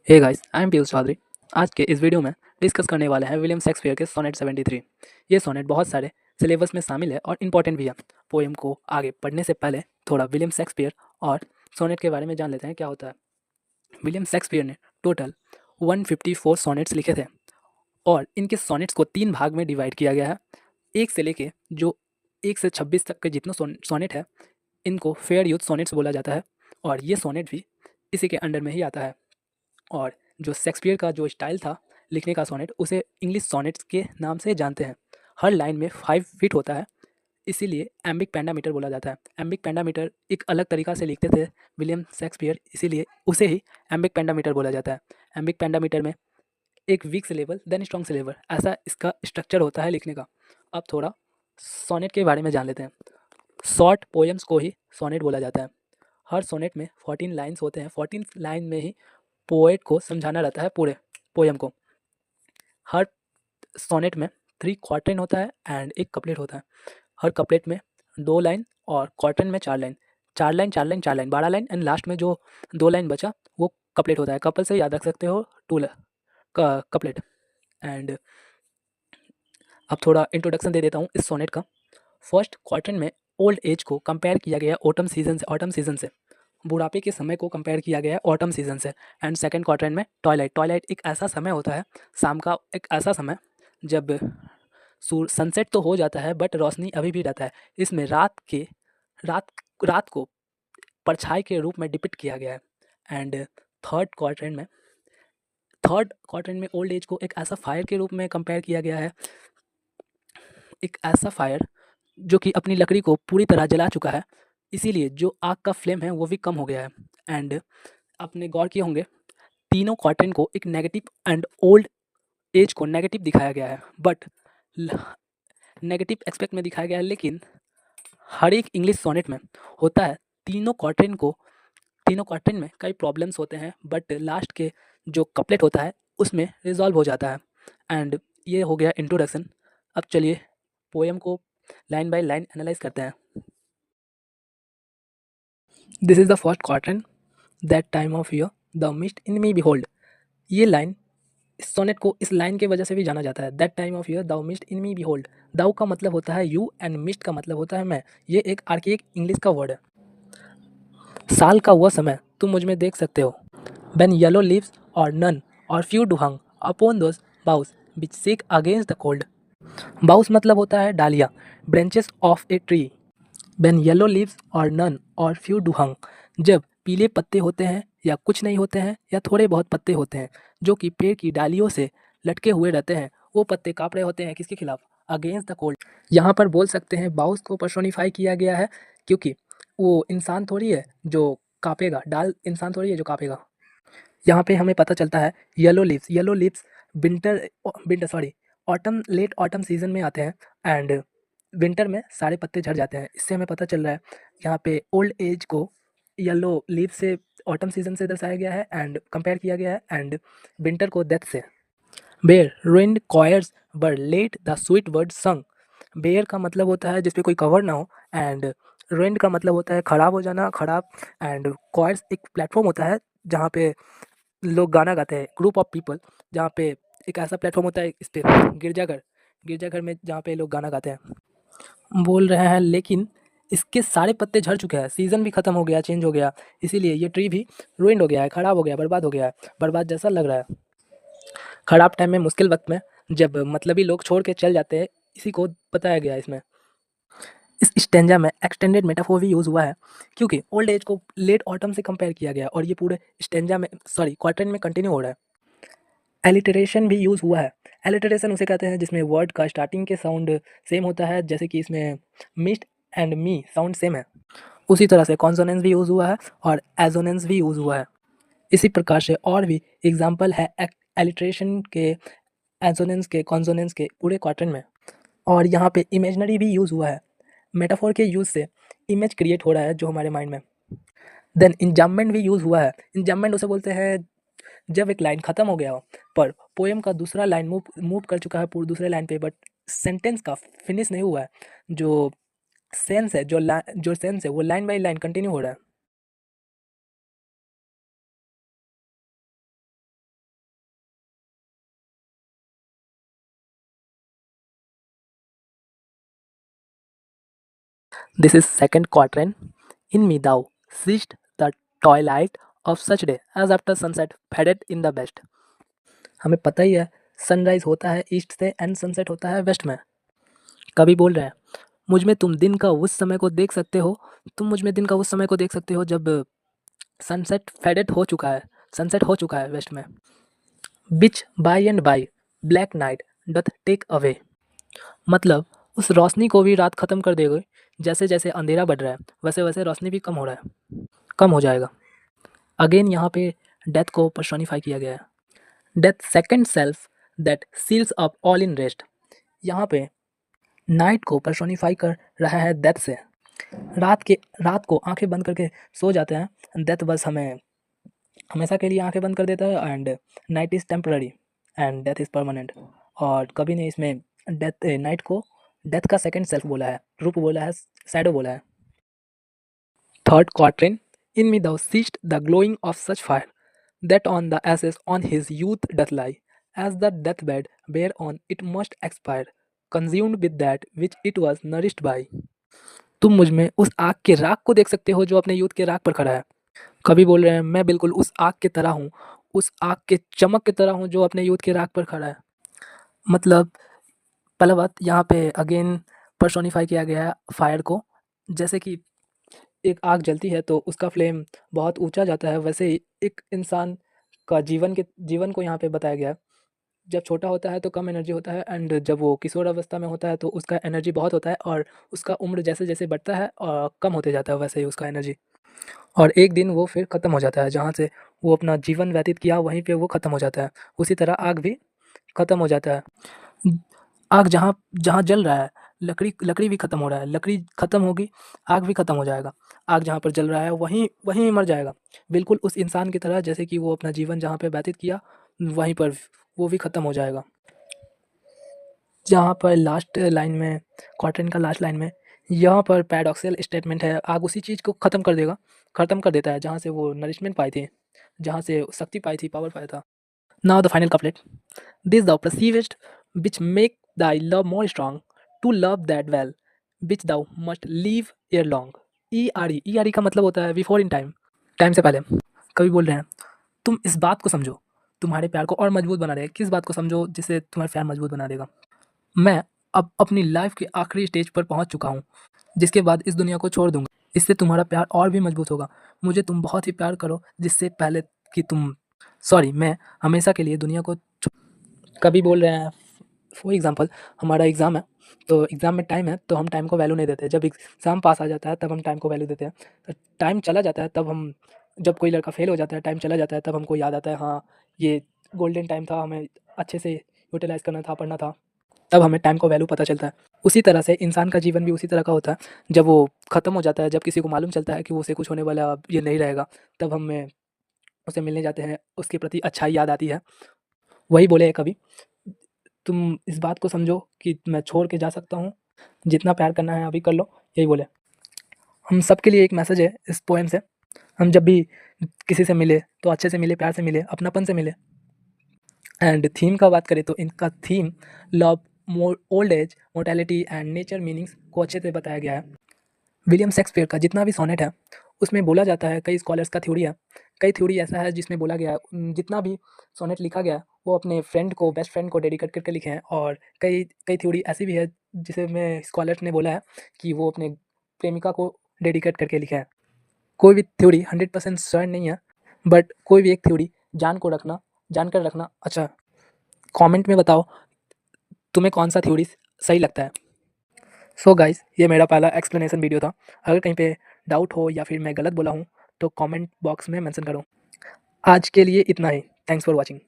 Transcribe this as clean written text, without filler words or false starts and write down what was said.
Hey guys, I am Piyush Chaudhary. आज के इस वीडियो में डिस्कस करने वाले हैं विलियम शेक्सपियर के सोनेट 73। ये सोनेट बहुत सारे सिलेबस में शामिल है और इम्पॉर्टेंट भी है। पोएम को आगे पढ़ने से पहले थोड़ा विलियम शेक्सपियर और सोनेट के बारे में जान लेते हैं क्या होता है। विलियम शेक्सपियर ने टोटल 154 सोनेट्स लिखे थे और इनके सोनेट्स को 3 भाग में डिवाइड किया गया है। एक से लेके जो 1 से 26 तक के जितने सोनेट है, इनको फेयर यूथ सोनेट्स बोला जाता है और ये सोनेट भी इसी के अंडर में ही आता है। और जो शेक्सपियर का जो स्टाइल था लिखने का सोनेट, उसे इंग्लिश सोनेट्स के नाम से जानते हैं। हर लाइन में 5 फीट होता है, इसीलिए एम्बिक पेंडामीटर बोला जाता है। एम्बिक पेंडामीटर एक अलग तरीका से लिखते थे विलियम शेक्सपियर, इसीलिए उसे ही एम्बिक पेंडामीटर बोला जाता है। एम्बिक पेंडामीटर में एक weak syllable then strong syllable, ऐसा इसका स्ट्रक्चर होता है लिखने का। अब थोड़ा सोनेट के बारे में जान लेते हैं। शॉर्ट पोएम्स को ही सोनेट बोला जाता है। हर सोनेट में 14 लाइन्स होते हैं। 14 लाइन में ही पोएट को समझाना रहता है पूरे पोएम को। हर सोनेट में 3 क्वार्टेन होता है एंड एक कपलेट होता है। हर कपलेट में 2 लाइन और क्वार्टेन में 4 line. 4 line 4 line 4 line 12 line and last में जो 2 लाइन बचा वो कपलेट होता है। कपल से याद रख सकते हो, टू कपलेट। एंड अब थोड़ा इंट्रोडक्शन दे देता हूँ इस सोनेट का। फर्स्ट क्वार्टेन में ओल्ड एज को कंपेयर किया गया ऑटम सीजन से। बुढ़ापे के समय को कंपेयर किया गया है ऑटम सीजन से। एंड सेकंड क्वार्टर में टॉयलाइट एक ऐसा समय होता है, शाम का एक ऐसा समय जब सूर सनसेट तो हो जाता है बट रोशनी अभी भी रहता है। इसमें रात रात को परछाई के रूप में डिपिक्ट किया गया है। एंड थर्ड क्वार्टर में ओल्ड एज को एक ऐसा फायर के रूप में कंपेयर किया गया है। एक ऐसा फायर जो कि अपनी लकड़ी को पूरी तरह जला चुका है, इसीलिए जो आग का फ्लेम है वो भी कम हो गया है। एंड आपने गौर किए होंगे, तीनों क्वार्टेन को एक नेगेटिव एंड ओल्ड एज को नेगेटिव दिखाया गया है, बट नेगेटिव एस्पेक्ट में दिखाया गया है। लेकिन हर एक इंग्लिश सोनेट में होता है, तीनों क्वार्टेन को तीनों क्वार्टेन में कई प्रॉब्लम्स होते हैं, बट लास्ट के जो कपलेट होता है उसमें रिजॉल्व हो जाता है। एंड ये हो गया इंट्रोडक्शन। अब चलिए पोएम को लाइन बाय लाइन एनालाइज करते हैं। This is the first quatrain, that time of year the mayst in me behold. ये लाइन, इस सोनेट को इस लाइन के वजह से भी जाना जाता है। That time of year thou mayst in me behold. Thou का मतलब होता है यू एंड मिस्ट का मतलब होता है मैं। ये एक आर्केइक इंग्लिश का वर्ड है। साल का वह समय तुम मुझ में देख सकते हो। When yellow leaves or none or few do hang upon those boughs which shake against the cold। बाउस मतलब होता है डालियाँ, branches of a tree. When yellow leaves or none or few do hang, जब पीले पत्ते होते हैं या कुछ नहीं होते हैं या थोड़े बहुत पत्ते होते हैं जो कि पेड़ की डालियों से लटके हुए रहते हैं, वो पत्ते काँप रहे होते हैं किसके खिलाफ? Against the cold. यहाँ पर बोल सकते हैं बाउस को पर्सोनिफाई किया गया है, क्योंकि वो इंसान थोड़ी है जो काँपेगा, डाल इंसान थोड़ी है जो काँपेगा। यहाँ पे हमें पता चलता है yellow leaves winter winter sorry autumn late autumn season में आते हैं एंड विंटर में सारे पत्ते झड़ जाते हैं। इससे हमें पता चल रहा है यहाँ पे ओल्ड एज को येलो लीव से ऑटम सीजन से दर्शाया गया है एंड कंपेयर किया गया है, एंड विंटर को डेथ से। Bare ruined choirs where late the sweet bird sang. Bare का मतलब होता है जिसपे कोई कवर ना हो, एंड रुइंड का मतलब होता है खराब हो जाना, खराब। एंड कॉयर्स एक प्लेटफॉर्म होता है जहाँ पे लोग गाना गाते हैं, ग्रुप ऑफ पीपल, जहाँ पे एक ऐसा प्लेटफॉर्म होता है इस पे गिरजाघर गिरजाघर में जहाँ पे लोग गाना गाते हैं। बोल रहे हैं लेकिन इसके सारे पत्ते झड़ चुके हैं, सीज़न भी ख़त्म हो गया, चेंज हो गया, इसीलिए ये ट्री भी रुइंड हो गया है, ख़राब हो गया, बर्बाद हो गया है, बर्बाद जैसा लग रहा है। ख़राब टाइम में, मुश्किल वक्त में जब मतलबी लोग छोड़ के चल जाते हैं, इसी को बताया गया है इसमें। इस स्टेंजा में एक्सटेंडेड मेटाफोर भी यूज़ हुआ है, क्योंकि ओल्ड एज को लेट ऑटम से कंपेयर किया गया और ये पूरे स्टेंजा में क्वार्टेन में कंटिन्यू हो रहा है। एलिटरेशन भी यूज़ हुआ है। एलिटरेशन उसे कहते हैं जिसमें वर्ड का स्टार्टिंग के साउंड सेम होता है, जैसे कि इसमें mist and me sound same है। उसी तरह से कॉन्सोनेंस भी यूज़ हुआ है और एजोनेंस भी यूज़ हुआ है। इसी प्रकार से और भी एग्जाम्पल है एलिट्रेशन के, एजोनेंस के, कॉन्सोनेंस के पूरे क्वार्टर में। और यहाँ पे इमेजनरी भी यूज़ हुआ है। मेटाफोर के यूज़ से इमेज क्रिएट हो रहा है जो हमारे माइंड में। देन इंजाममेंट भी यूज़ हुआ है। इंजाममेंट उसे बोलते हैं जब एक लाइन ख़त्म हो गया हो, पर पोएम का दूसरा लाइन मूव मूव कर चुका है पूरे दूसरे लाइन पे, बट सेंटेंस का फिनिश नहीं हुआ है। जो जो सेंस है वो लाइन बाय लाइन कंटिन्यू हो रहा है। This is second quatrain. In me thou seest the twilight of such day as after sunset faded in the west. हमें पता ही है सनराइज होता है ईस्ट से एंड सनसेट होता है वेस्ट में। कवि बोल रहे हैं मुझ में तुम दिन का उस समय को देख सकते हो, तुम मुझ में दिन का उस समय को देख सकते हो जब सनसेट फेडेड हो चुका है, सनसेट हो चुका है वेस्ट में। Which by and by black night doth take away, मतलब उस रोशनी को भी रात खत्म कर देगी। जैसे जैसे अंधेरा बढ़ रहा है वैसे वैसे रोशनी भी कम हो रहा है, कम हो जाएगा। अगेन यहाँ पे डेथ को पर्सोनिफाई किया गया है। Death second self that seals up all in rest, यहाँ पे नाइट को पर्सोनिफाई कर रहा है डेथ से। रात को आंखें बंद करके सो जाते हैं, डेथ बस हमें हमेशा के लिए आंखें बंद कर देता है। And night is temporary and death is permanent. और कभी ने इसमें डेथ नाइट को डेथ का सेकंड सेल्फ बोला है, रूप बोला है, शैडो बोला है। Third quatrain, in me thou seest the glowing of such fire that on the ashes on his youth doth lie, as the deathbed whereon it must expire, consumed with that which it was nourished by। तुम मुझ में उस आग के राख को देख सकते हो जो अपने यूथ के राख पर खड़ा है। कवि बोल रहे हैं मैं बिल्कुल उस आग की तरह हूँ, उस आग के चमक की तरह हूँ जो अपने यूथ के राख पर खड़ा है। मतलब पहला बात यहाँ पे अगेन पर्सोनिफाई किया गया है फायर को। जैसे कि एक आग जलती है तो उसका फ्लेम बहुत ऊंचा जाता है, वैसे ही एक इंसान का जीवन को यहाँ पे बताया गया है। जब छोटा होता है तो कम एनर्जी होता है एंड जब वो किशोर अवस्था में होता है तो उसका एनर्जी बहुत होता है, और उसका उम्र जैसे जैसे बढ़ता है और कम होते जाता है वैसे ही उसका एनर्जी। और एक दिन वो फिर ख़त्म हो जाता है, जहाँ से वो अपना जीवन व्यतीत किया वहीं पे वो ख़त्म हो जाता है। उसी तरह आग भी ख़त्म हो जाता है। आग जहाँ जहाँ जल रहा है लकड़ी भी ख़त्म हो रहा है, लकड़ी ख़त्म होगी आग भी ख़त्म हो जाएगा। आग जहाँ पर जल रहा है वहीं वहीं मर जाएगा, बिल्कुल उस इंसान की तरह जैसे कि वो अपना जीवन जहाँ पे व्यतीत किया वहीं पर वो भी ख़त्म हो जाएगा। जहाँ पर लास्ट लाइन में क्वार्टरन का लास्ट लाइन में यहाँ पर पैराडॉक्सिकल स्टेटमेंट है, आग उसी चीज़ को ख़त्म कर देता है जहाँ से वो नरिशमेंट पाई थी, जहाँ से शक्ति पाई थी, पावर पाया था। Now the final couplet, this thou perceivest which make thy love more strong, to love that well which thou must live ere long। E R E का मतलब होता है बिफोर इन टाइम, टाइम से पहले। कवि बोल रहे हैं तुम इस बात को समझो, तुम्हारे प्यार को और मजबूत बना देगा। किस बात को समझो जिससे तुम्हारा प्यार मजबूत बना देगा। मैं अब अपनी लाइफ के आखिरी स्टेज पर पहुंच चुका हूँ, जिसके बाद इस दुनिया को छोड़ दूंगा। इससे तुम्हारा प्यार और भी मजबूत होगा। मुझे तुम बहुत ही प्यार करो जिससे पहले कि तुम मैं हमेशा के लिए दुनिया को कभी बोल रहे हैं फॉर एग्जांपल हमारा एग्ज़ाम है, तो एग्ज़ाम में टाइम है तो हम टाइम को वैल्यू नहीं देते। जब एग्ज़ाम पास आ जाता है तब हम टाइम को वैल्यू देते हैं। तो टाइम चला जाता है तब हम, जब कोई लड़का फेल हो जाता है टाइम चला जाता है तब हमको याद आता है हाँ ये गोल्डन टाइम था, हमें अच्छे से यूटिलाइज़ करना था, पढ़ना था। तब हमें टाइम को वैल्यू पता चलता है। उसी तरह से इंसान का जीवन भी उसी तरह का होता है। जब वो ख़त्म हो जाता है, जब किसी को मालूम चलता है कि वो उसे कुछ होने वाला अब ये नहीं रहेगा, तब हमें उसे मिलने जाते हैं, उसके प्रति अच्छाई याद आती है। वही बोले हैं कभी, तुम इस बात को समझो कि मैं छोड़ के जा सकता हूँ, जितना प्यार करना है अभी कर लो, यही बोले। हम सबके लिए एक मैसेज है इस पोएम से। हम जब भी किसी से मिले तो अच्छे से मिले, प्यार से मिले, अपनापन से मिले। एंड थीम का बात करें तो इनका theme love, old age, mortality and nature meanings को अच्छे से बताया गया है। विलियम शेक्सपियर का जितना भी सोनेट है उसमें बोला जाता है, कई स्कॉलर्स का थ्योरी है, कई थ्योरी ऐसा है जिसमें बोला गया है जितना भी सोनेट लिखा गया है वो अपने फ्रेंड को, बेस्ट फ्रेंड को डेडिकेट करके लिखे हैं। और कई कई थ्योरी ऐसी भी है जिसे में स्कॉलर्स ने बोला है कि वो अपने प्रेमिका को डेडिकेट करके लिखे हैं। कोई भी थ्योरी 100% श्योर नहीं है, बट कोई भी एक थ्योरी जानकर रखना अच्छा है। कमेंट में बताओ तुम्हें कौन सा थ्योरी सही लगता है। सो गाइस, ये मेरा पहला एक्सप्लेनेशन वीडियो था। अगर कहीं पे डाउट हो या फिर मैं गलत बोला हूँ तो कमेंट बॉक्स में मेंशन करो। आज के लिए इतना ही। Thanks for watching.